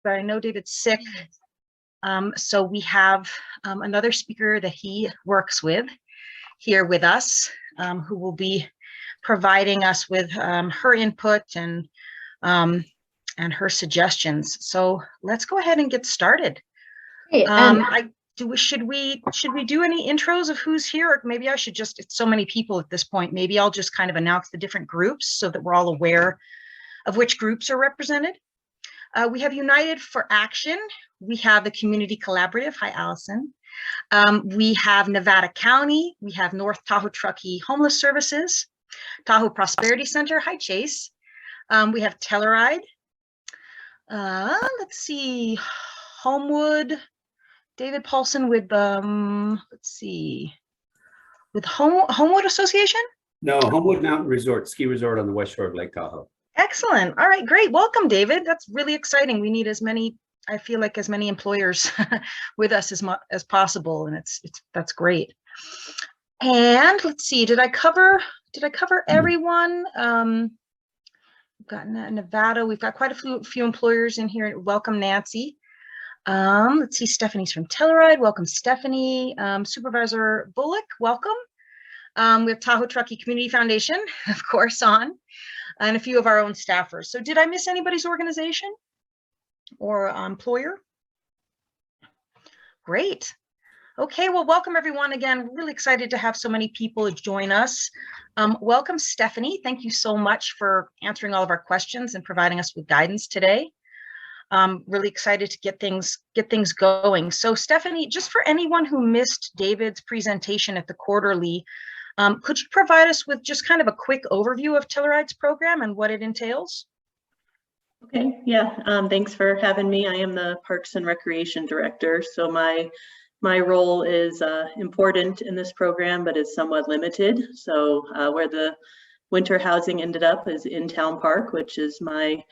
but I know David's sick. So we have another speaker that he works with here with us, who will be providing us with her input and her suggestions. So let's go ahead and get started. Hey, should we do any intros of who's here? Or maybe I should just, it's so many people at this point, maybe I'll just kind of announce the different groups so that we're all aware of which groups are represented. We have United for Action. We have the Community Collaborative. Hi, Allison. We have Nevada County. We have North Tahoe Truckee Homeless Services, Tahoe Prosperity Center. Hi, Chase. We have Telluride. Let's see, Homewood, David Paulson with, let's see, with Homewood Association? No, Homewood Mountain Resort, ski resort on the west shore of Lake Tahoe. Excellent. All right, great. Welcome, David. That's really exciting. We need as many, I feel like, as many employers with us as possible, and that's great. And let's see, did I cover everyone? We've got Nevada. We've got quite a few employers in here. Welcome, Nancy. Let's see, Stephanie's from Telluride. Welcome, Stephanie. Supervisor Bullock, welcome. We have Tahoe Truckee Community Foundation, of course, on, and a few of our own staffers. So did I miss anybody's organization or employer? Great. Okay, well, welcome everyone again. Really excited to have so many people join us. Welcome, Stephanie. Thank you so much for answering all of our questions and providing us with guidance today. Really excited to get things going. So Stephanie, just for anyone who missed David's presentation at the quarterly, could you provide us with just kind of a quick overview of Telluride's program and what it entails? Okay, yeah, thanks for having me. I am the Parks and Recreation Director. So my role is important in this program, but is somewhat limited. So where the winter housing ended up is in Town Park, which is my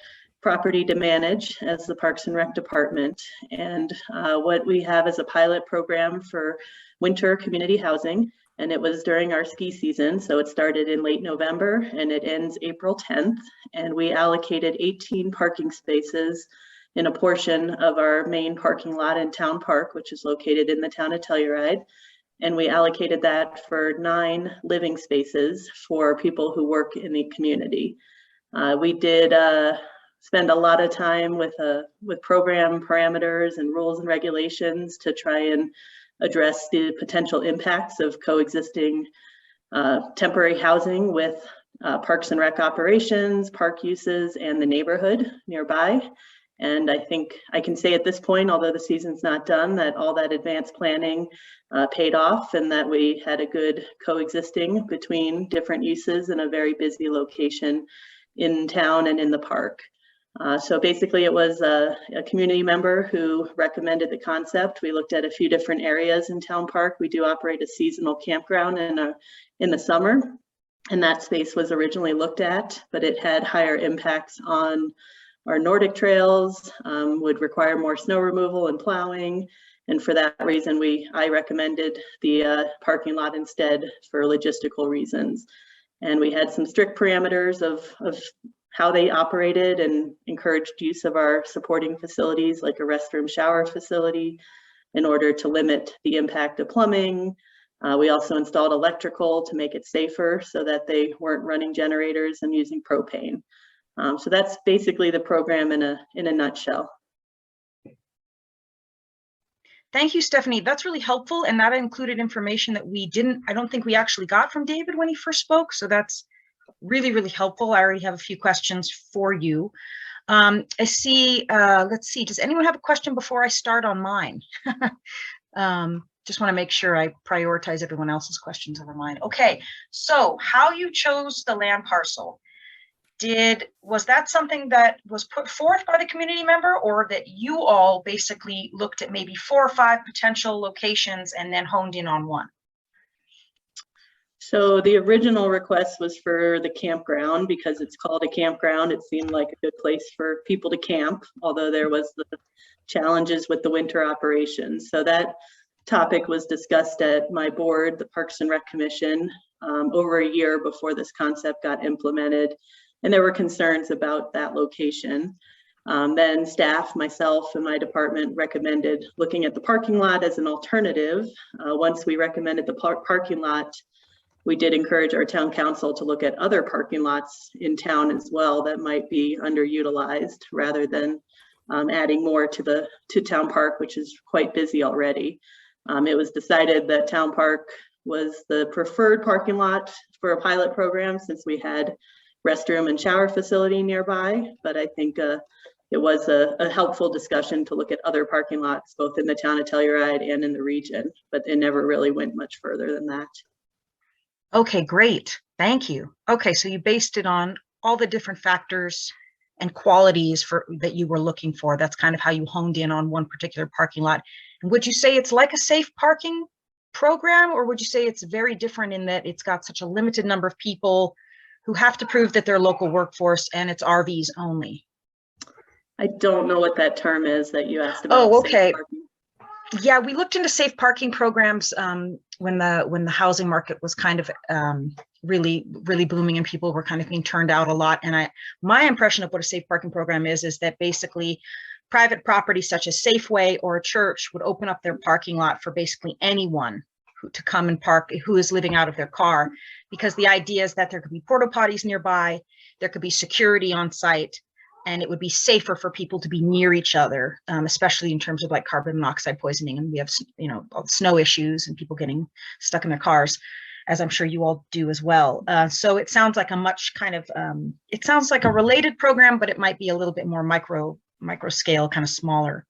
property to manage as the Parks and Rec Department. And what we have is a pilot program for winter community housing. And it was during our ski season. So it started in late November and it ends April 10th. And we allocated 18 parking spaces in a portion of our main parking lot in Town Park, which is located in the town of Telluride. And we allocated that for 9 living spaces for people who work in the community. We did spend a lot of time with program parameters and rules and regulations to try and address the potential impacts of coexisting temporary housing with Parks and Rec operations, park uses, and the neighborhood nearby. And I think I can say at this point, although the season's not done, that all that advanced planning paid off and that we had a good coexisting between different uses in a very busy location in town and in the park. So basically it was a community member who recommended the concept. We looked at a few different areas in Town Park. We do operate a seasonal campground in the summer, and that space was originally looked at, but it had higher impacts on our Nordic trails, would require more snow removal and plowing. And for that reason, I recommended the parking lot instead for logistical reasons. And we had some strict parameters of how they operated and encouraged use of our supporting facilities like a restroom shower facility in order to limit the impact of plumbing. We also installed electrical to make it safer so that they weren't running generators and using propane. So that's basically the program in a nutshell. Thank you, Stephanie. That's really helpful. And that included information that I don't think we actually got from David when he first spoke. So that's really, really helpful. I already have a few questions for you. I see, let's see, does anyone have a question before I start on mine? Just want to make sure I prioritize everyone else's questions over mine. Okay, so how you chose the land parcel. Was that something that was put forth by the community member, or that you all basically looked at maybe 4 or 5 potential locations and then honed in on one? So the original request was for the campground because it's called a campground. It seemed like a good place for people to camp, although there was the challenges with the winter operations. So that topic was discussed at my board, the Parks and Rec Commission, over a year before this concept got implemented. And there were concerns about that location. Then staff, myself, and my department recommended looking at the parking lot as an alternative. Once we recommended the parking lot, we did encourage our town council to look at other parking lots in town as well that might be underutilized, rather than adding more to Town Park, which is quite busy already. It was decided that Town Park was the preferred parking lot for a pilot program, since we had restroom and shower facility nearby. But I think it was a helpful discussion to look at other parking lots, both in the town of Telluride and in the region, but it never really went much further than that. Okay, great. Thank you. Okay, so you based it on all the different factors and qualities that you were looking for. That's kind of how you honed in on one particular parking lot. And would you say it's like a safe parking program, or would you say it's very different in that it's got such a limited number of people who have to prove that they're local workforce and it's RVs only? I don't know what that term is that you asked about. Oh, okay. Yeah, we looked into safe parking programs when the housing market was kind of really booming and people were kind of being turned out a lot. And my impression of what a safe parking program is that basically private property such as Safeway or a church would open up their parking lot for basically anyone to come and park who is living out of their car, because the idea is that there could be porta potties nearby, there could be security on site, and it would be safer for people to be near each other, especially in terms of like carbon monoxide poisoning. And we have, all the snow issues and people getting stuck in their cars, as I'm sure you all do as well. So it sounds like it sounds like a related program, but it might be a little bit more micro scale, kind of smaller.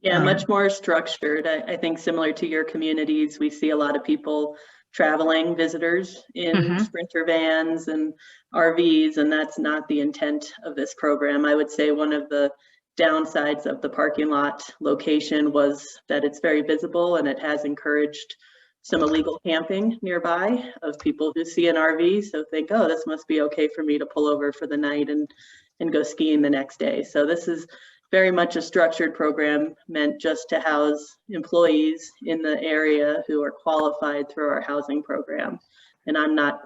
Yeah, much more structured. I think similar to your communities, we see a lot of people traveling, visitors in Sprinter vans and RVs, and that's not the intent of this program. I would say one of the downsides of the parking lot location was that it's very visible, and it has encouraged some illegal camping nearby of people who see an RV, so think, oh, this must be okay for me to pull over for the night and go skiing the next day. So this is very much a structured program meant just to house employees in the area who are qualified through our housing program. And I'm not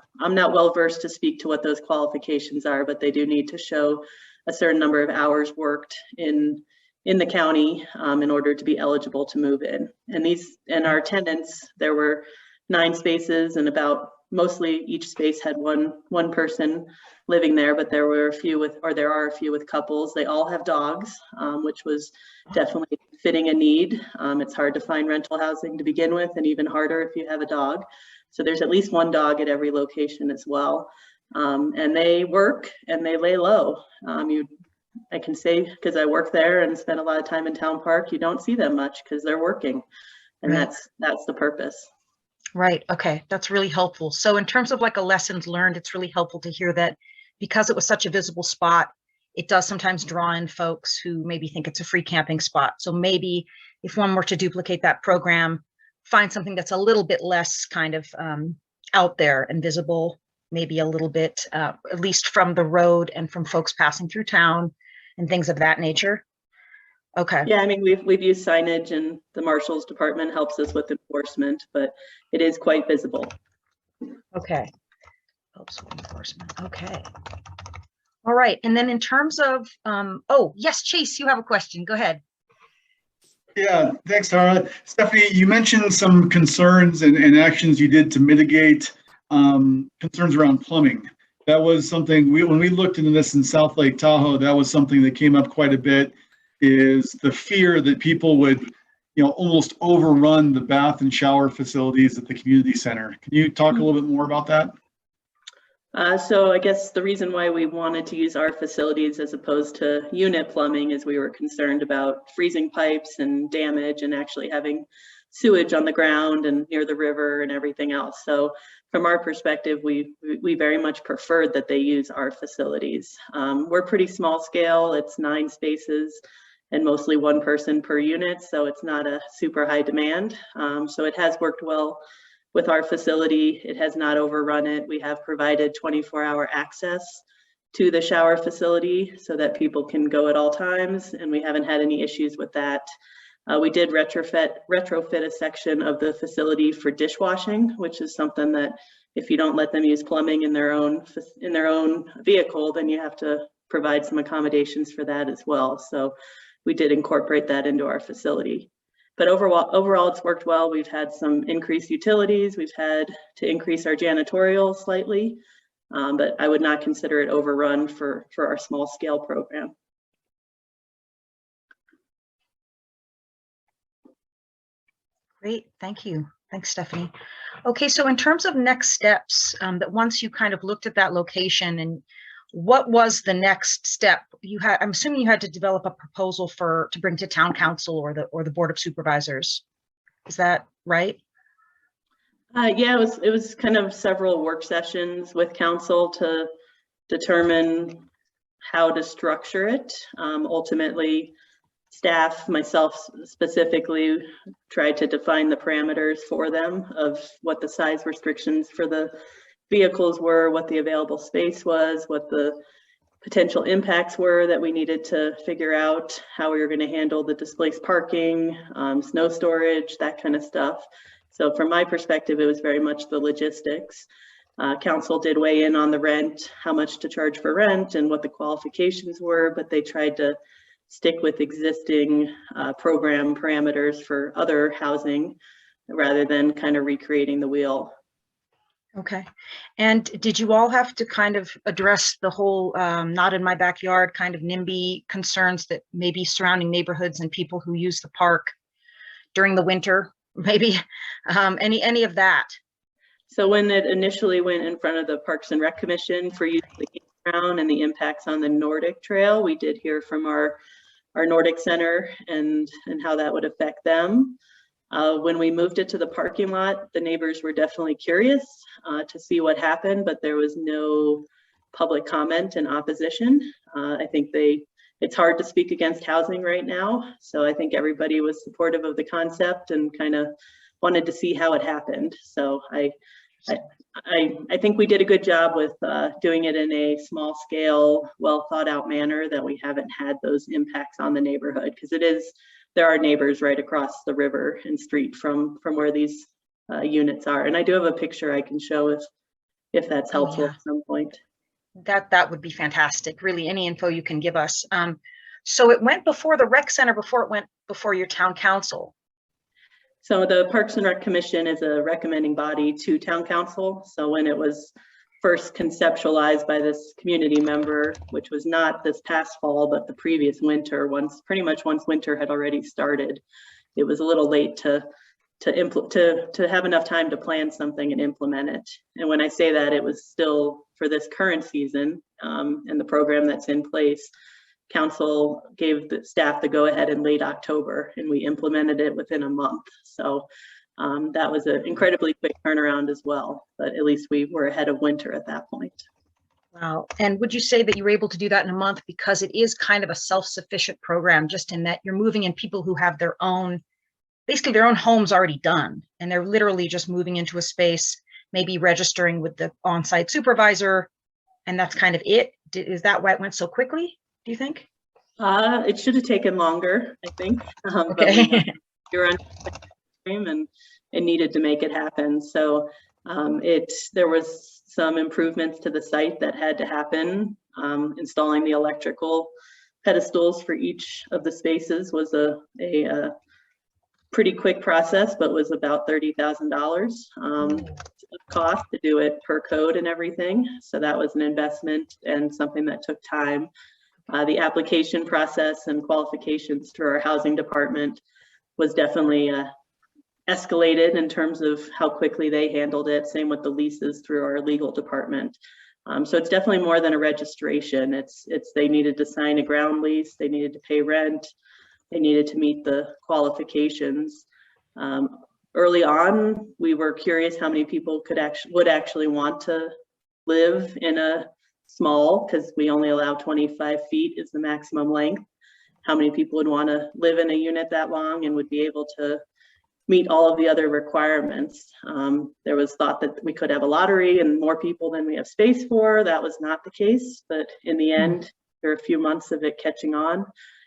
well versed to speak to what those qualifications are, but they do need to show a certain number of hours worked in the county in order to be eligible to move in. And our tenants, there were 9 spaces, and about mostly each space had one person living there, but there are a few with couples. They all have dogs, which was definitely fitting a need. It's hard to find rental housing to begin with, and even harder if you have a dog. So there's at least one dog at every location as well. And they work and they lay low. I can say, because I work there and spend a lot of time in Town Park, you don't see them much because they're working, and Right. that's the purpose. Right. Okay. That's really helpful. So in terms of like a lessons learned, it's really helpful to hear that because it was such a visible spot, it does sometimes draw in folks who maybe think it's a free camping spot. So maybe if one were to duplicate that program, find something that's a little bit less kind of out there and visible, maybe a little bit, at least from the road and from folks passing through town and things of that nature. Okay. Yeah, I mean, we've used signage, and the Marshal's department helps us with enforcement, but it is quite visible. Okay. Helps with enforcement. Okay. All right. And then in terms of, oh, yes, Chase, you have a question. Go ahead. Yeah, thanks, Tara. Stephanie, you mentioned some concerns and actions you did to mitigate concerns around plumbing. That was something when we looked into this in South Lake Tahoe, that was something that came up quite a bit, is the fear that people would, almost overrun the bath and shower facilities at the community center. Can you talk a little bit more about that? So I guess the reason why we wanted to use our facilities as opposed to unit plumbing is we were concerned about freezing pipes and damage and actually having sewage on the ground and near the river and everything else. So from our perspective, we very much preferred that they use our facilities. We're pretty small scale. It's 9 spaces and mostly 1 person per unit. So it's not a super high demand. So it has worked well with our facility. It has not overrun it. We have provided 24-hour access to the shower facility so that people can go at all times, and we haven't had any issues with that. We did retrofit a section of the facility for dishwashing, which is something that if you don't let them use plumbing in their own vehicle, then you have to provide some accommodations for that as well. So we did incorporate that into our facility. But overall, it's worked well. We've had some increased utilities. We've had to increase our janitorial slightly, but I would not consider it overrun for our small scale program. Great, thank you. Thanks, Stephanie. Okay, so in terms of next steps, that once you kind of looked at that location, and what was the next step? I'm assuming you had to develop a proposal to bring to town council or the board of supervisors. Is that right? Yeah, it was kind of several work sessions with council to determine how to structure it. Ultimately, staff, myself specifically, tried to define the parameters for them of what the size restrictions for the vehicles were, what the available space was, what the potential impacts were that we needed to figure out, how we were going to handle the displaced parking, snow storage, that kind of stuff. So from my perspective, it was very much the logistics. Council did weigh in on the rent, how much to charge for rent and what the qualifications were, but they tried to stick with existing program parameters for other housing rather than kind of recreating the wheel. Okay. And did you all have to kind of address the whole not in my backyard kind of NIMBY concerns that maybe surrounding neighborhoods and people who use the park during the winter, maybe any of that? So when it initially went in front of the Parks and Rec Commission for use of the campground and the impacts on the Nordic Trail, we did hear from our Nordic Center and how that would affect them. When we moved it to the parking lot, the neighbors were definitely curious to see what happened, but there was no public comment and opposition. I think it's hard to speak against housing right now. So I think everybody was supportive of the concept and kind of wanted to see how it happened. So I think we did a good job with doing it in a small scale, well thought out manner that we haven't had those impacts on the neighborhood, because there are neighbors right across the river and street from where these units are. And I do have a picture I can show if that's helpful at some point. That would be fantastic. Really, any info you can give us. So it went before the rec center before it went before your town council. So the Parks and Rec Commission is a recommending body to town council. So when it was first conceptualized by this community member, which was not this past fall, but the previous winter, pretty much once winter had already started, it was a little late to have enough time to plan something and implement it. And when I say that, it was still for this current season and the program that's in place. Council gave the staff the go ahead in late October, and we implemented it within a month. So that was an incredibly quick turnaround as well, but at least we were ahead of winter at that point. Wow. And would you say that you were able to do that in a month because it is kind of a self-sufficient program, just in that you're moving in people who have basically their own homes already done, and they're literally just moving into a space, maybe registering with the on-site supervisor, and that's kind of it? Is that why it went so quickly, do you think? It should have taken longer, I think. Okay. But we were on time and needed to make it happen. So there was some improvements to the site that had to happen. Installing the electrical pedestals for each of the spaces was a pretty quick process, but was about $30,000 cost to do it per code and everything. So that was an investment and something that took time. The application process and qualifications through our housing department was definitely escalated in terms of how quickly they handled it. Same with the leases through our legal department. So it's definitely more than a registration. It's they needed to sign a ground lease, they needed to pay rent, they needed to meet the qualifications. Early on, we were curious how many people would actually want to live in a small, because we only allow 25 feet is the maximum length. How many people would want to live in a unit that long and would be able to meet all of the other requirements? There was thought that we could have a lottery and more people than we have space for. That was not the case, but in the end, there were a few months of it catching on.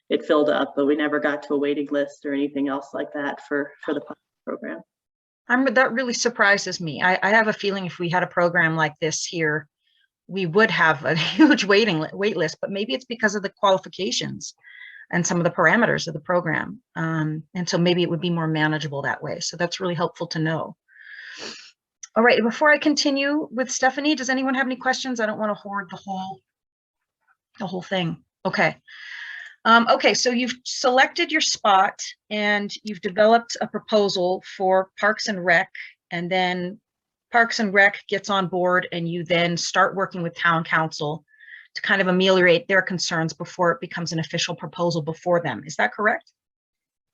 It filled up, but we never got to a waiting list or anything else like that for the program. That really surprises me. I have a feeling if we had a program like this here, we would have a huge wait list, but maybe it's because of the qualifications and some of the parameters of the program. And so maybe it would be more manageable that way. So that's really helpful to know. All right, before I continue with Stephanie, does anyone have any questions? I don't want to hoard the whole thing. Okay. Okay, so you've selected your spot and you've developed a proposal for Parks and Rec, and then Parks and Rec gets on board and you then start working with town council to kind of ameliorate their concerns before it becomes an official proposal before them. Is that correct?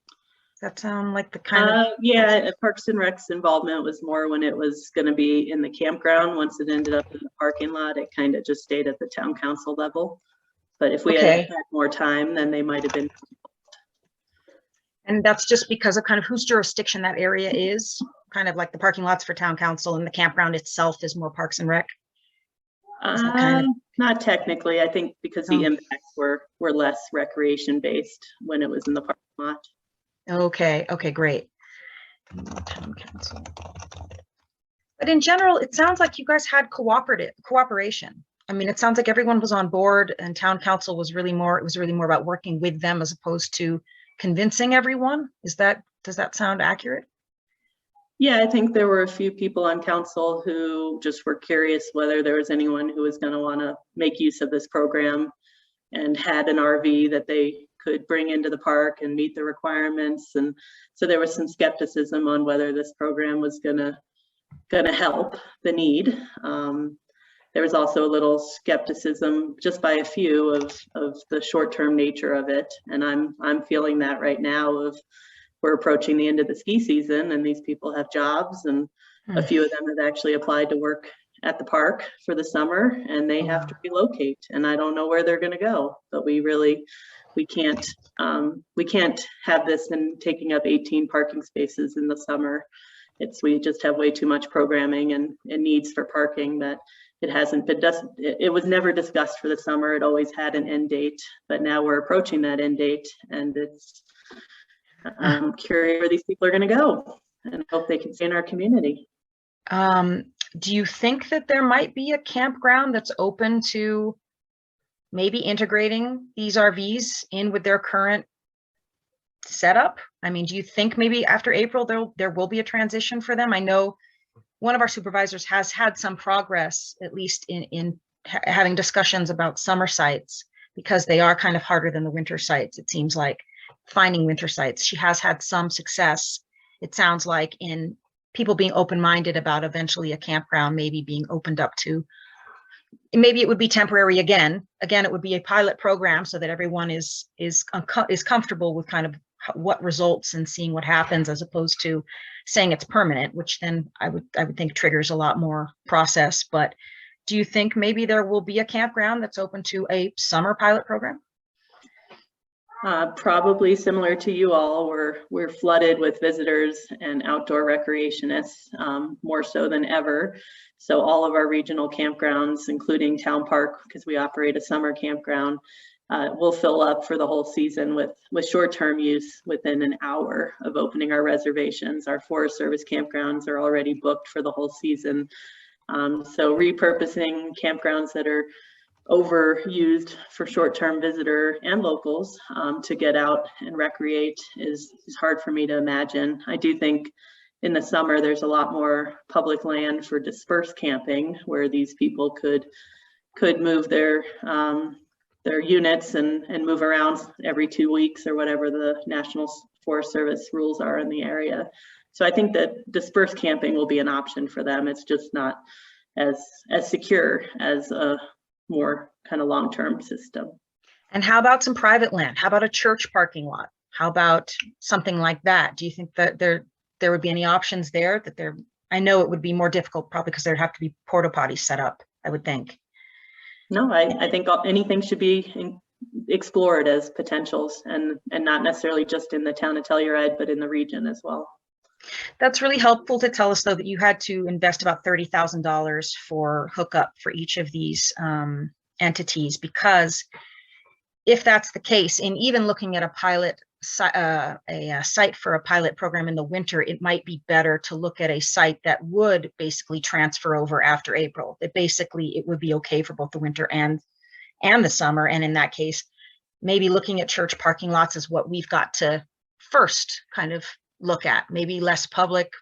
Does that sound like the kind of? Yeah, Parks and Rec's involvement was more when it was going to be in the campground. Once it ended up in the parking lot, it kind of just stayed at the town council level. But if we had more time, then they might have been. And that's just because of kind of whose jurisdiction that area is, kind of like the parking lots for town council and the campground itself is more Parks and Rec. Not technically. I think because the impacts were less recreation based when it was in the parking lot. Okay, great. Town council. But in general, it sounds like you guys had cooperation. I mean, it sounds like everyone was on board and town council was really more about working with them as opposed to convincing everyone. Does that sound accurate? Yeah, I think there were a few people on council who just were curious whether there was anyone who was going to want to make use of this program and had an RV that they could bring into the park and meet the requirements. And so there was some skepticism on whether this program was gonna help the need. There was also a little skepticism just by a few of the short-term nature of it. And I'm feeling that right now of we're approaching the end of the ski season and these people have jobs and a few of them have actually applied to work at the park for the summer and they have to relocate and I don't know where they're going to go, but we can't have this and taking up 18 parking spaces in the summer. We just have way too much programming and needs for parking that it was never discussed for the summer. It always had an end date, but now we're approaching that end date and I'm curious where these people are going to go and hope they can stay in our community. Do you think that there might be a campground that's open to maybe integrating these RVs in with their current setup? I mean, do you think maybe after April there will be a transition for them? I know one of our supervisors has had some progress, at least in having discussions about summer sites, because they are kind of harder than the winter sites, it seems like, finding winter sites. She has had some success, it sounds like, in people being open-minded about eventually a campground maybe being opened up to, maybe it would be temporary again, it would be a pilot program so that everyone is comfortable with kind of what results and seeing what happens, as opposed to saying it's permanent, which then I would think triggers a lot more process. But do you think maybe there will be a campground that's open to a summer pilot program? Probably similar to you all, we're flooded with visitors and outdoor recreationists, more so than ever. So all of our regional campgrounds, including Town Park, because we operate a summer campground, will fill up for the whole season with short-term use within an hour of opening our reservations. Our Forest Service campgrounds are already booked for the whole season. So repurposing campgrounds that are overused for short-term visitor and locals to get out and recreate is hard for me to imagine. I do think in the summer there's a lot more public land for dispersed camping where these people could move their units and move around every 2 weeks or whatever the National Forest Service rules are in the area. So I think that dispersed camping will be an option for them. It's just not as secure as a more kind of long-term system. And how about some private land? How about a church parking lot? How about something like that? Do you think that there would be any options there I know it would be more difficult probably because there'd have to be porta potties set up, I would think. No, I think anything should be explored as potentials and not necessarily just in the town of Telluride, but in the region as well. That's really helpful to tell us, though, that you had to invest about $30,000 for hookup for each of these entities, because if that's the case, in even looking at a pilot a site for a pilot program in the winter, it might be better to look at a site that would basically transfer over after April. That basically it would be okay for both the winter and the summer. And in that case, maybe looking at church parking lots is what we've got to first kind of look at. Maybe less public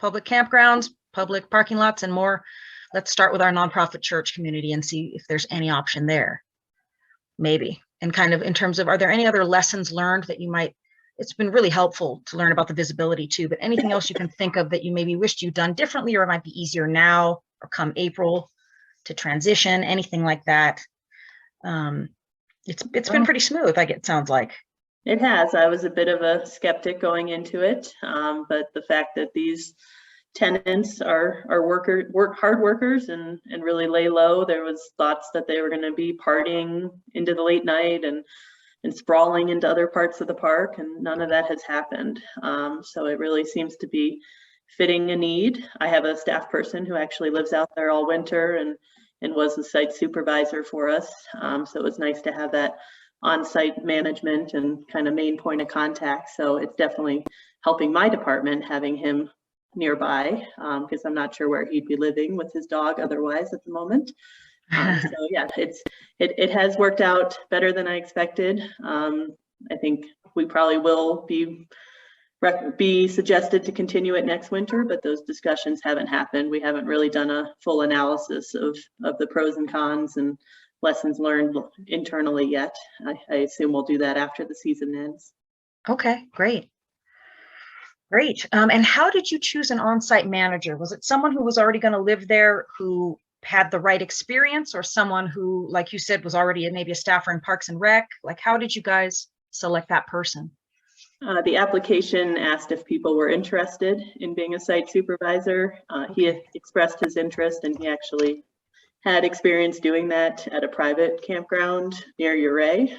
campgrounds, public parking lots, and more. Let's start with our nonprofit church community and see if there's any option there. Maybe. And kind of in terms of, are there any other lessons learned that you might, it's been really helpful to learn about the visibility too, but anything else you can think of that you maybe wished you'd done differently, or it might be easier now or come April to transition, anything like that? It's been pretty smooth, like it sounds like. It has. I was a bit of a skeptic going into it, but the fact that these tenants are hard workers and really lay low. There was thoughts that they were going to be partying into the late night and sprawling into other parts of the park, and none of that has happened. So it really seems to be fitting a need. I have a staff person who actually lives out there all winter and was the site supervisor for us. So it was nice to have that on-site management and kind of main point of contact. So it's definitely helping my department having him nearby, because I'm not sure where he'd be living with his dog otherwise at the moment. So yeah, it has worked out better than I expected. I think we probably will be suggested to continue it next winter, but those discussions haven't happened. We haven't really done a full analysis of the pros and cons and lessons learned internally yet. I assume we'll do that after the season ends. Okay, great. Great. And how did you choose an on-site manager? Was it someone who was already going to live there, who had the right experience, or someone who, like you said, was already maybe a staffer in Parks and Rec? Like, how did you guys select that person? The application asked if people were interested in being a site supervisor. He had expressed his interest, and he actually had experience doing that at a private campground near Jaquet,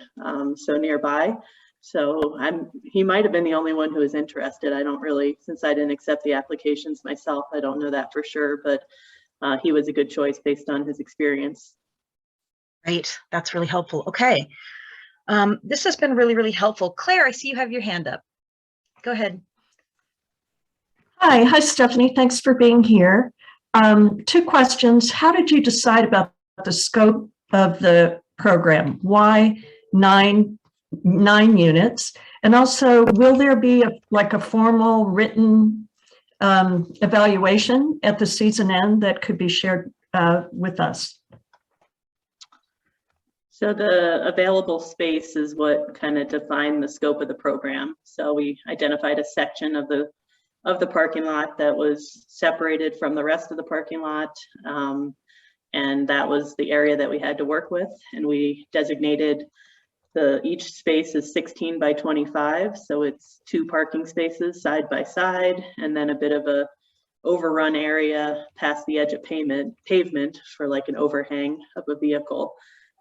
so nearby. So he might have been the only one who was interested. I don't really, since I didn't accept the applications myself, I don't know that for sure, but he was a good choice based on his experience. Great, that's really helpful. Okay, this has been really, really helpful. Claire, I see you have your hand up. Go ahead. Hi, Stephanie. Thanks for being here. 2 questions. How did you decide about the scope of the program? Why 9 units? And also, will there be a formal written evaluation at the season end that could be shared with us? So the available space is what kind of defined the scope of the program. So we identified a section of the parking lot that was separated from the rest of the parking lot. And that was the area that we had to work with. And we designated each space is 16 by 25. So it's 2 parking spaces side by side, and then a bit of a overrun area past the edge of pavement for like an overhang of a vehicle.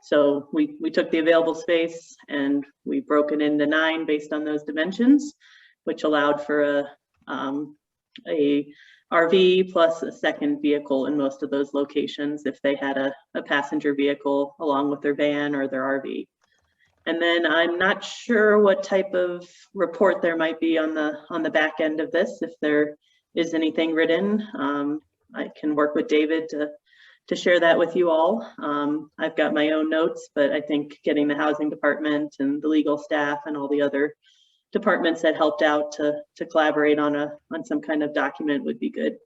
So we took the available space and we broke it into 9 based on those dimensions, which allowed for a RV plus a second vehicle in most of those locations if they had a passenger vehicle along with their van or their RV. And then I'm not sure what type of report there might be on the back end of this. If there is anything written, I can work with David to share that with you all. I've got my own notes, but I think getting the housing department and the legal staff and all the other departments that helped out to collaborate on some kind of document would be good.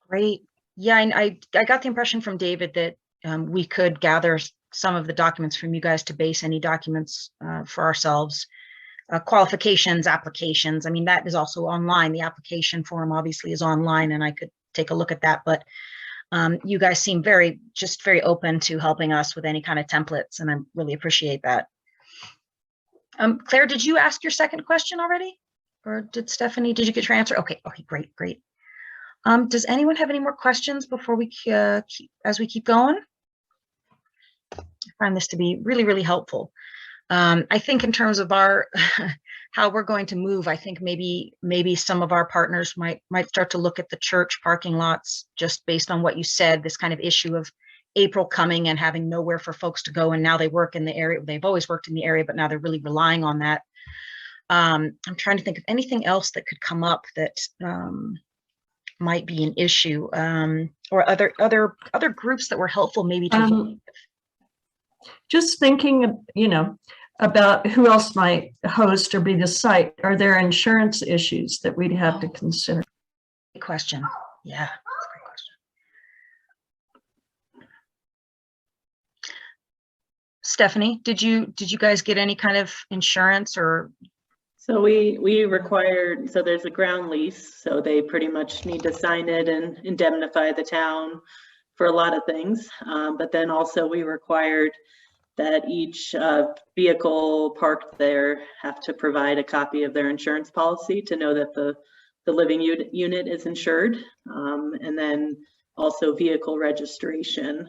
Great. Yeah, and I got the impression from David that we could gather some of the documents from you guys to base any documents for ourselves. Qualifications, applications. I mean, that is also online. The application form obviously is online, and I could take a look at that. But you guys seem very open to helping us with any kind of templates, and I really appreciate that. Claire, did you ask your second question already? Or did you get your answer? Okay, great. Does anyone have any more questions before we as we keep going? I find this to be really, really helpful. I think in terms of our how we're going to move, I think maybe some of our partners might start to look at the church parking lots just based on what you said, this kind of issue of April coming and having nowhere for folks to go, and now they work in the area. They've always worked in the area, but now they're really relying on that. I'm trying to think of anything else that could come up that might be an issue, or other groups that were helpful maybe to just thinking, about who else might host or be the site. Are there insurance issues that we'd have to consider? Great question. Yeah, that's a great question. Stephanie, did you guys get any kind of insurance or? So we required, so there's a ground lease, so they pretty much need to sign it and indemnify the town for a lot of things. But then also we required that each vehicle parked there have to provide a copy of their insurance policy to know that the living unit is insured. And then also vehicle registration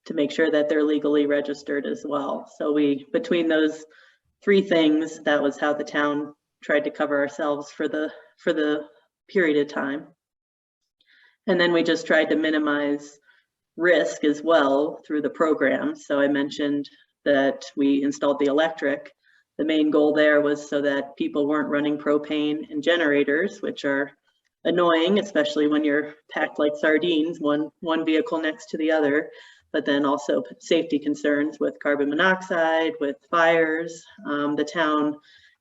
to make sure that they're legally registered as well. So between those three things, that was how the town tried to cover ourselves for the period of time. And then we just tried to minimize risk as well through the program. So I mentioned that we installed the electric. The main goal there was so that people weren't running propane and generators, which are annoying, especially when you're packed like sardines, one vehicle next to the other. But then also safety concerns with carbon monoxide, with fires. The town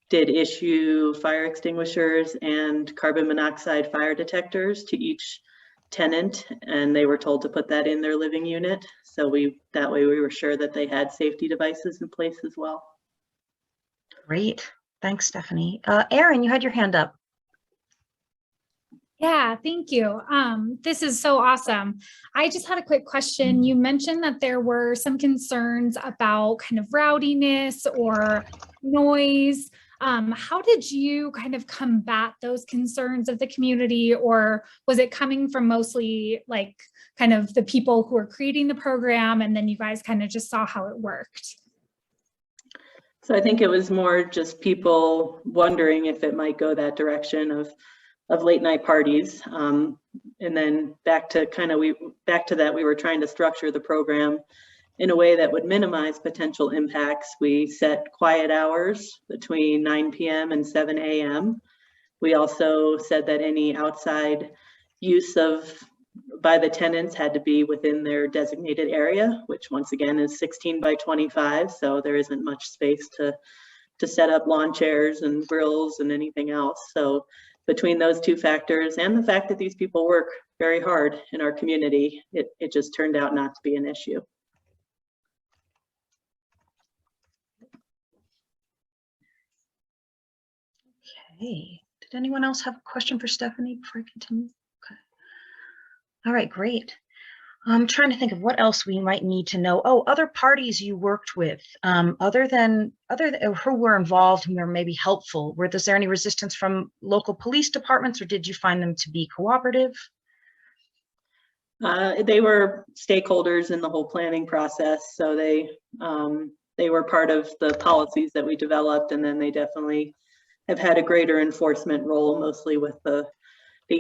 did issue fire extinguishers and carbon monoxide fire detectors to each tenant, and they were told to put that in their living unit. So that way we were sure that they had safety devices in place as well. Great. Thanks, Stephanie. Erin, you had your hand up. Yeah, thank you. This is so awesome. I just had a quick question. You mentioned that there were some concerns about kind of rowdiness or noise. How did you kind of combat those concerns of the community, or was it coming from mostly like kind of the people who are creating the program and then you guys kind of just saw how it worked? So I think it was more just people wondering if it might go that direction of late night parties. And then back to that, we were trying to structure the program in a way that would minimize potential impacts. We set quiet hours between 9 p.m. and 7 a.m. We also said that any outside use by the tenants had to be within their designated area, which once again is 16 by 25. So there isn't much space to set up lawn chairs and grills and anything else. So between those two factors and the fact that these people work very hard in our community, it just turned out not to be an issue. Okay. Did anyone else have a question for Stephanie before I continue? Okay. All right, great. I'm trying to think of what else we might need to know. Oh, other parties you worked with, other than who were involved and were maybe helpful. Was there any resistance from local police departments, or did you find them to be cooperative? They were stakeholders in the whole planning process, so they were part of the policies that we developed, and then they definitely have had a greater enforcement role, mostly with the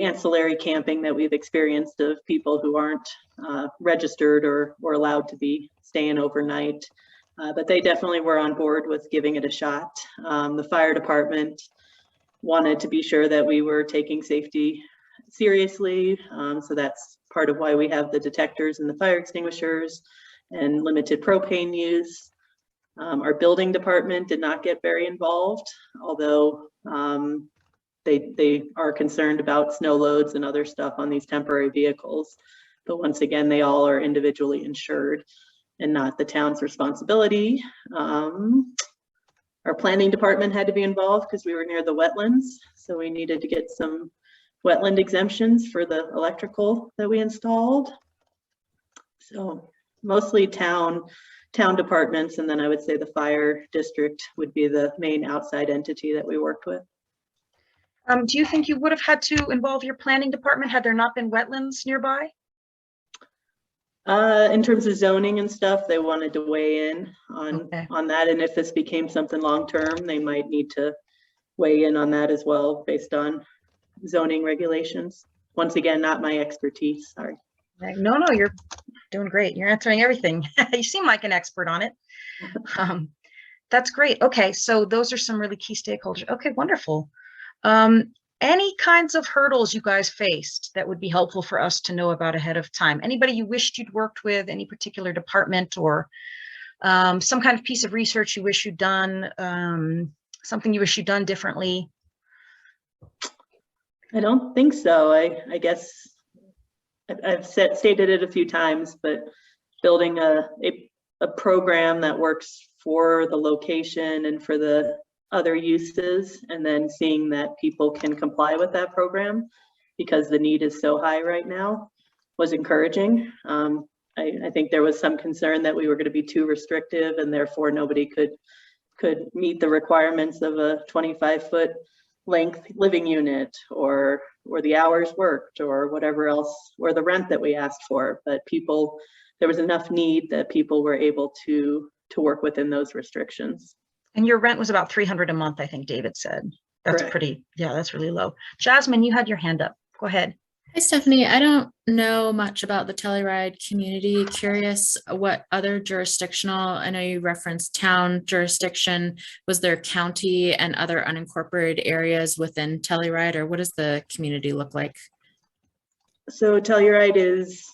ancillary camping that we've experienced of people who aren't registered or allowed to be staying overnight. But they definitely were on board with giving it a shot. The fire department wanted to be sure that we were taking safety seriously. So that's part of why we have the detectors and the fire extinguishers and limited propane use. Our building department did not get very involved, although they are concerned about snow loads and other stuff on these temporary vehicles. But once again, they all are individually insured and not the town's responsibility. Our planning department had to be involved because we were near the wetlands. So we needed to get some wetland exemptions for the electrical that we installed. So mostly town departments, and then I would say the fire district would be the main outside entity that we worked with. Do you think you would have had to involve your planning department had there not been wetlands nearby? In terms of zoning and stuff, they wanted to weigh in on that, and if this became something long-term, they might need to weigh in on that as well based on zoning regulations. Once again, not my expertise, sorry. No, you're doing great. You're answering everything. You seem like an expert on it. That's great. Okay, so those are some really key stakeholders. Okay, wonderful. Any kinds of hurdles you guys faced that would be helpful for us to know about ahead of time? Anybody you wished you'd worked with, any particular department, or some kind of piece of research you wish you'd done, something you wish you'd done differently? I don't think so. I guess I've stated it a few times, but building a program that works for the location and for the other uses, and then seeing that people can comply with that program because the need is so high right now, was encouraging. I think there was some concern that we were going to be too restrictive and therefore nobody could meet the requirements of a 25-foot length living unit or the hours worked or whatever else, or the rent that we asked for. But there was enough need that people were able to work within those restrictions. And your rent was about $300 a month, I think David said. That's Correct. pretty, yeah, that's really low. Jasmine, you had your hand up. Go ahead. Hi, Stephanie. I don't know much about the Telluride community. Curious what other jurisdictional, I know you referenced town jurisdiction. Was there county and other unincorporated areas within Telluride, or what does the community look like? So Telluride is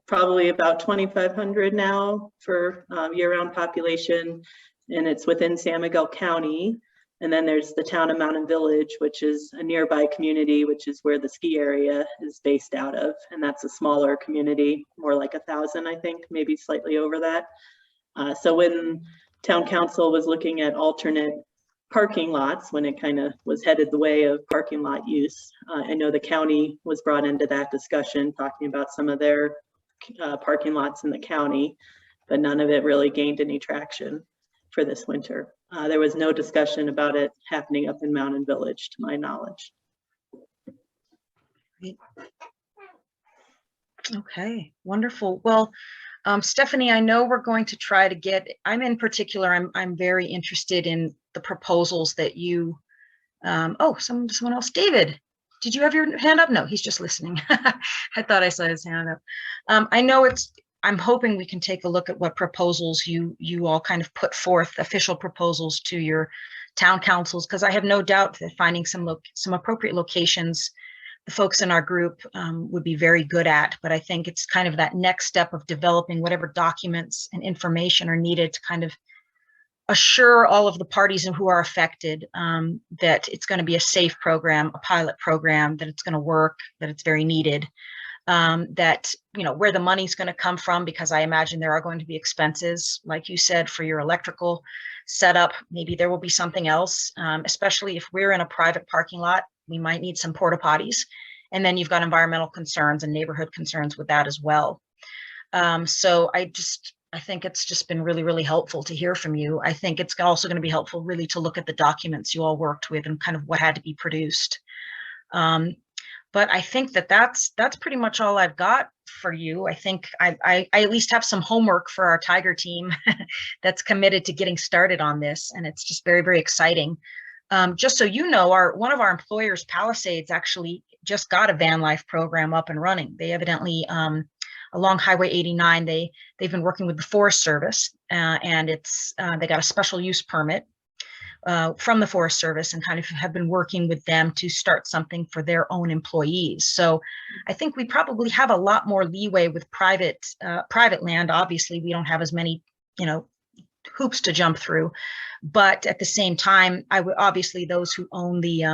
probably about 2,500 now for year-round population, and it's within San Miguel County. And then there's the town of Mountain Village, which is a nearby community, which is where the ski area is based out of. And that's a smaller community, more like 1,000, I think, maybe slightly over that. So when town council was looking at alternate parking lots, when it kind of was headed the way of parking lot use, I know the county was brought into that discussion, talking about some of their parking lots in the county, but none of it really gained any traction for this winter. There was no discussion about it happening up in Mountain Village, to my knowledge. Okay, wonderful. Well, Stephanie, I know we're going to try to get, I'm very interested in the proposals that you, someone else, David, did you have your hand up? No, he's just listening. I thought I saw his hand up. I'm hoping we can take a look at what proposals you all kind of put forth, official proposals to your town councils, because I have no doubt that finding some appropriate locations the folks in our group would be very good at. But I think it's kind of that next step of developing whatever documents and information are needed to kind of assure all of the parties who are affected that it's going to be a safe program, a pilot program, that it's going to work, that it's very needed. That, where the money's going to come from, because I imagine there are going to be expenses, like you said, for your electrical setup. Maybe there will be something else, especially if we're in a private parking lot, we might need some porta potties. And then you've got environmental concerns and neighborhood concerns with that as well. So I think it's just been really, really helpful to hear from you. I think it's also going to be helpful really to look at the documents you all worked with and kind of what had to be produced. But I think that's pretty much all I've got for you. I think I at least have some homework for our Tiger team that's committed to getting started on this. And it's just very, very exciting. Just so you know, one of our employers, Palisades, actually just got a van life program up and running. They evidently, along Highway 89, they've been working with the Forest Service, and they got a special use permit from the Forest Service and kind of have been working with them to start something for their own employees. So I think we probably have a lot more leeway with private land. Obviously, we don't have as many, hoops to jump through, but at the same time, obviously those who own the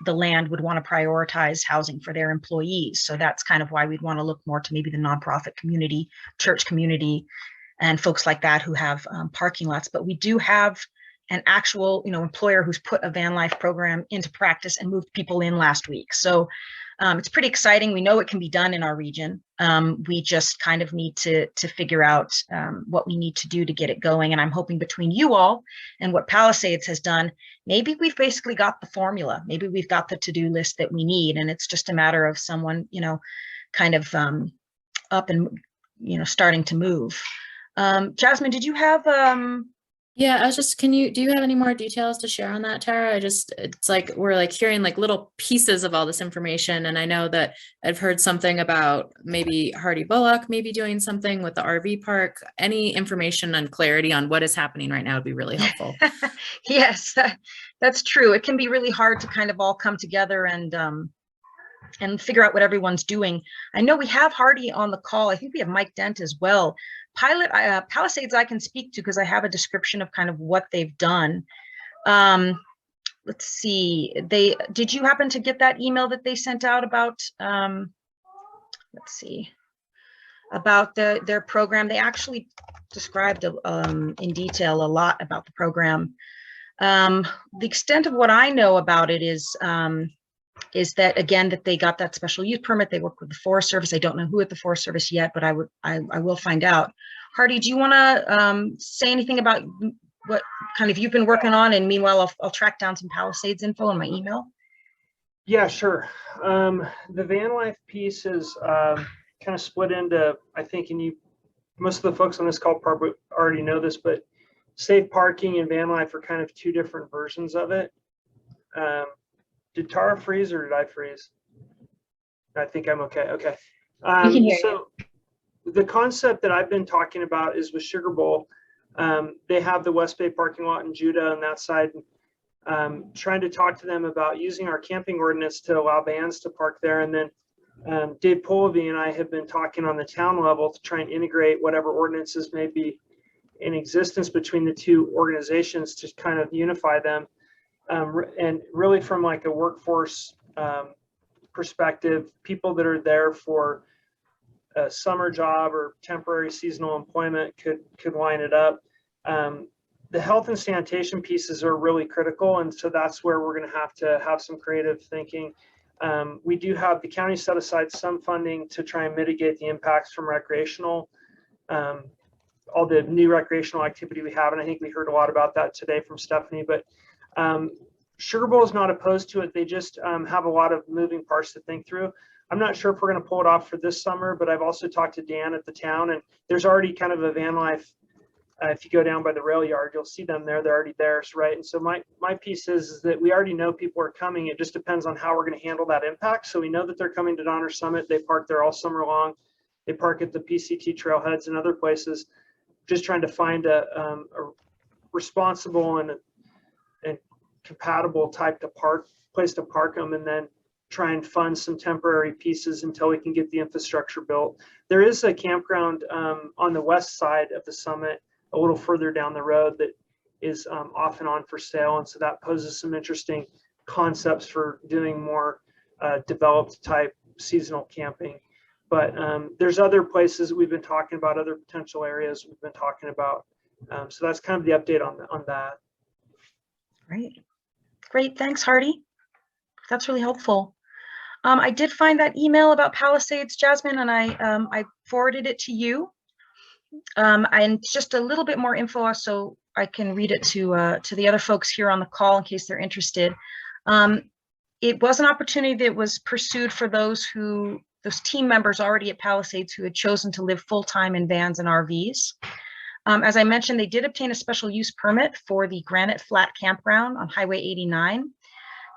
land would want to prioritize housing for their employees. So that's kind of why we'd want to look more to maybe the nonprofit community, church community, and folks like that who have parking lots. But we do have an actual, employer who's put a van life program into practice and moved people in last week. So it's pretty exciting. We know it can be done in our region. We just kind of need to figure out what we need to do to get it going. And I'm hoping between you all and what Palisades has done, maybe we've basically got the formula. Maybe we've got the to-do list that we need. And it's just a matter of someone, kind of up and, starting to move. Jasmine, did you have Yeah, I was just, do you have any more details to share on that, Tara? It's like, we're like hearing like little pieces of all this information. And I know that I've heard something about maybe Hardy Bullock, maybe doing something with the RV park. Any information and clarity on what is happening right now would be really helpful. Yes, that's true. It can be really hard to kind of all come together and figure out what everyone's doing. I know we have Hardy on the call. I think we have Mike Dent as well. Palisades I can speak to because I have a description of kind of what they've done. Let's see. Did you happen to get that email that they sent out about, let's see, about their program? They actually described in detail a lot about the program. The extent of what I know about it is that, again, that they got that special use permit. They work with the Forest Service. I don't know who at the Forest Service yet, but I will find out. Hardy, do you want to say anything about what kind of you've been working on? And meanwhile, I'll track down some Palisades info in my email. Yeah, sure. The van life piece is kind of split into, I think, and most of the folks on this call probably already know this, but safe parking and van life are kind of two different versions of it. Did Tara freeze or did I freeze? I think I'm okay. Okay. So the concept that I've been talking about is with Sugar Bowl. They have the West Bay parking lot in Judah on that side. Trying to talk to them about using our camping ordinance to allow vans to park there. And then Dave Polovy and I have been talking on the town level to try and integrate whatever ordinances may be in existence between the two organizations to kind of unify them. And really from like a workforce perspective, people that are there for a summer job or temporary seasonal employment could line it up. The health and sanitation pieces are really critical. And so that's where we're going to have some creative thinking. We do have the county set aside some funding to try and mitigate the impacts from recreational, all the new recreational activity we have. And I think we heard a lot about that today from Stephanie, but Sugar Bowl is not opposed to it. They just have a lot of moving parts to think through. I'm not sure if we're going to pull it off for this summer, but I've also talked to Dan at the town, and there's already kind of a van life. If you go down by the rail yard, you'll see them there. They're already there, right? And so my piece is that we already know people are coming. It just depends on how we're going to handle that impact. So we know that they're coming to Donner Summit. They park there all summer long. They park at the PCT trailheads and other places. Just trying to find a responsible and compatible place to park them, and then try and fund some temporary pieces until we can get the infrastructure built. There is a campground on the west side of the summit, a little further down the road, that is off and on for sale. And so that poses some interesting concepts for doing more developed type seasonal camping. But there's other places that we've been talking about, other potential areas we've been talking about. So that's kind of the update on that. Great. Thanks, Hardy. That's really helpful. I did find that email about Palisades, Jasmine, and I forwarded it to you. And just a little bit more info so I can read it to the other folks here on the call in case they're interested. It was an opportunity that was pursued for those team members already at Palisades who had chosen to live full-time in vans and RVs. As I mentioned, they did obtain a special use permit for the Granite Flat Campground on Highway 89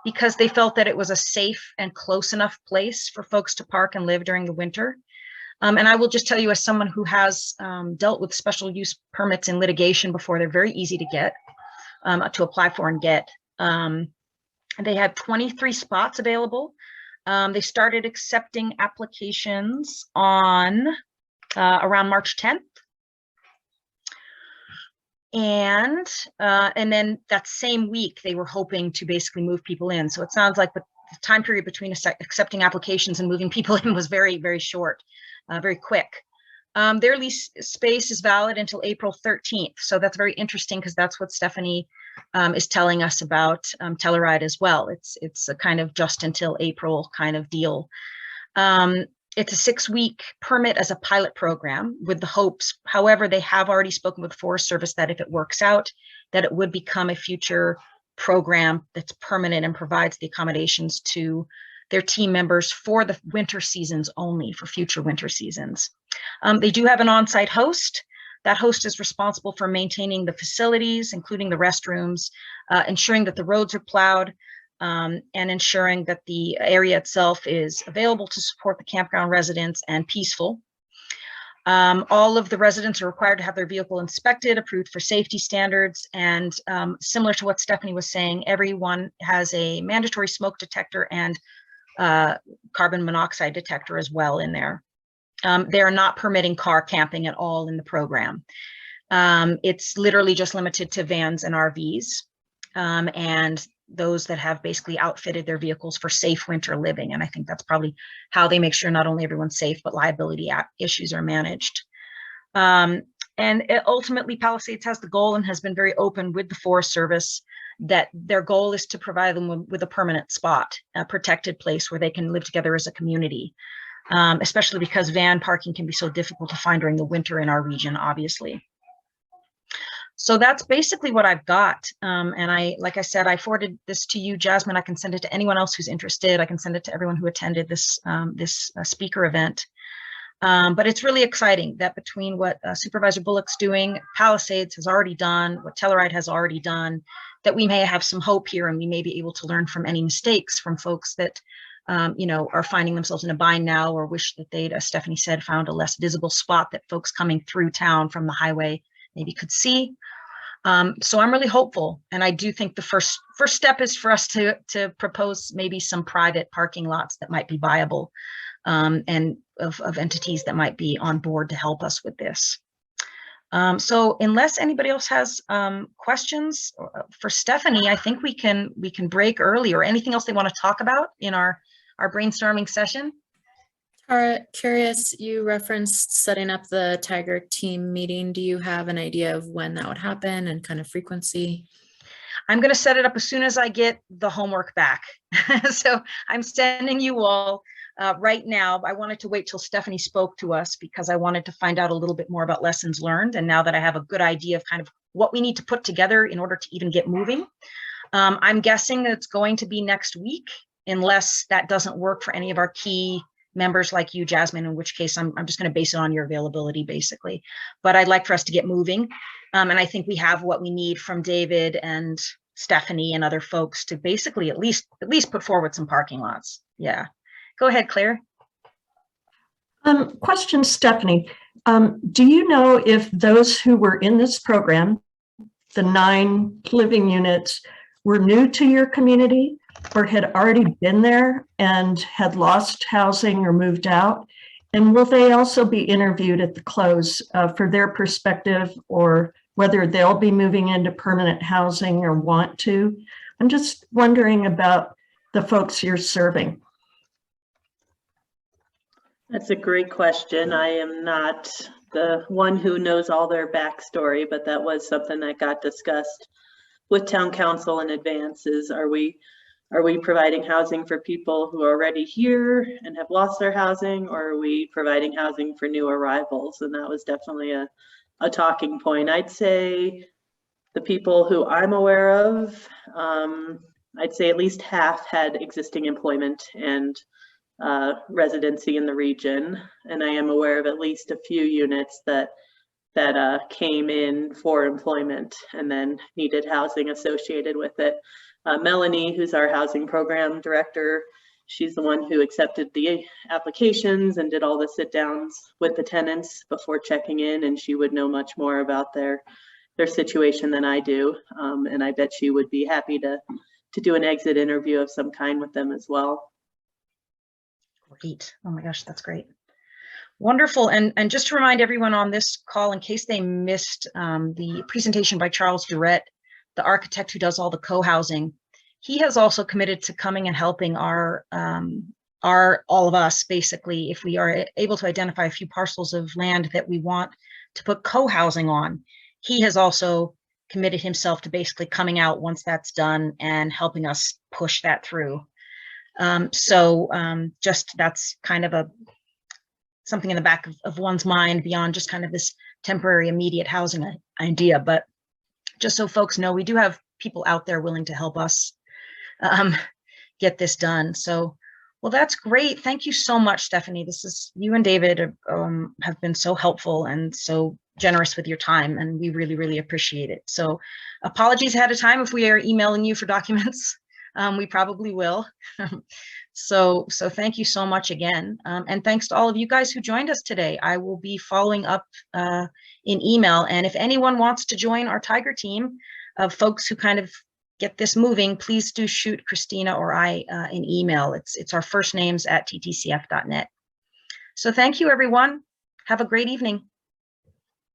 because they felt that it was a safe and close enough place for folks to park and live during the winter. And I will just tell you, as someone who has dealt with special use permits in litigation before, they're very easy to get, to apply for and get. They had 23 spots available. They started accepting applications on around March 10th. And then that same week, they were hoping to basically move people in. So it sounds like the time period between accepting applications and moving people in was very, very short, very quick. Their lease space is valid until April 13th. So that's very interesting because that's what Stephanie is telling us about Telluride as well. It's a kind of just until April kind of deal. It's a 6-week permit as a pilot program with the hopes. However, they have already spoken with the Forest Service that if it works out, that it would become a future program that's permanent and provides the accommodations to their team members for the winter seasons only, for future winter seasons. They do have an on-site host. That host is responsible for maintaining the facilities, including the restrooms, ensuring that the roads are plowed, and ensuring that the area itself is available to support the campground residents and peaceful. All of the residents are required to have their vehicle inspected, approved for safety standards, and similar to what Stephanie was saying, everyone has a mandatory smoke detector and carbon monoxide detector as well in there. They are not permitting car camping at all in the program. It's literally just limited to vans and RVs, and those that have basically outfitted their vehicles for safe winter living. And I think that's probably how they make sure not only everyone's safe, but liability issues are managed. Ultimately, Palisades has the goal and has been very open with the Forest Service that their goal is to provide them with a permanent spot, a protected place where they can live together as a community, especially because van parking can be so difficult to find during the winter in our region, obviously. So that's basically what I've got. And like I said, I forwarded this to you, Jasmine. I can send it to anyone else who's interested. I can send it to everyone who attended this, speaker event. But it's really exciting that between what Supervisor Bullock's doing, Palisades has already done, what Telluride has already done, that we may have some hope here and we may be able to learn from any mistakes from folks that, are finding themselves in a bind now or wish that they'd, as Stephanie said, found a less visible spot that folks coming through town from the highway maybe could see. So I'm really hopeful. And I do think the first step is for us to propose maybe some private parking lots that might be viable, and of entities that might be on board to help us with this. So unless anybody else has questions for Stephanie, I think we can break early, or anything else they want to talk about in our brainstorming session. Tara, curious, you referenced setting up the Tiger team meeting. Do you have an idea of when that would happen and kind of frequency? I'm going to set it up as soon as I get the homework back. So I'm sending you all right now. I wanted to wait till Stephanie spoke to us because I wanted to find out a little bit more about lessons learned. And now that I have a good idea of kind of what we need to put together in order to even get moving, I'm guessing that it's going to be next week, unless that doesn't work for any of our key members like you, Jasmine, in which case I'm just going to base it on your availability, basically. But I'd like for us to get moving. And I think we have what we need from David and Stephanie and other folks to basically at least put forward some parking lots. Yeah. Go ahead, Claire. Question, Stephanie. Do you know if those who were in this program, the 9 living units, were new to your community or had already been there and had lost housing or moved out? And will they also be interviewed at the close for their perspective, or whether they'll be moving into permanent housing or want to? I'm just wondering about the folks you're serving. That's a great question. I am not the one who knows all their backstory, but that was something that got discussed with town council in advance. Is are we providing housing for people who are already here and have lost their housing, or are we providing housing for new arrivals? And that was definitely a talking point. I'd say the people who I'm aware of, I'd say at least half had existing employment and residency in the region. And I am aware of at least a few units that came in for employment and then needed housing associated with it. Melanie, who's our housing program director, she's the one who accepted the applications and did all the sit downs with the tenants before checking in, and she would know much more about their situation than I do. And I bet she would be happy to do an exit interview of some kind with them as well. Great. Oh my gosh, that's great. Wonderful. And just to remind everyone on this call, in case they missed the presentation by Charles Durrett, the architect who does all the co-housing, he has also committed to coming and helping all of us, basically, if we are able to identify a few parcels of land that we want to put co-housing on. He has also committed himself to basically coming out once that's done and helping us push that through. Just that's kind of something in the back of one's mind beyond just kind of this temporary immediate housing idea. But just so folks know, we do have people out there willing to help us get this done. So, well, that's great. Thank you so much, Stephanie. You and David have been so helpful and so generous with your time, and we really, really appreciate it. So apologies ahead of time if we are emailing you for documents. We probably will. So thank you so much again. And thanks to all of you guys who joined us today. I will be following up in email. And if anyone wants to join our Tiger team of folks who kind of get this moving, please do shoot Christina or I an email. It's our first names at ttcf.net. So thank you, everyone. Have a great evening.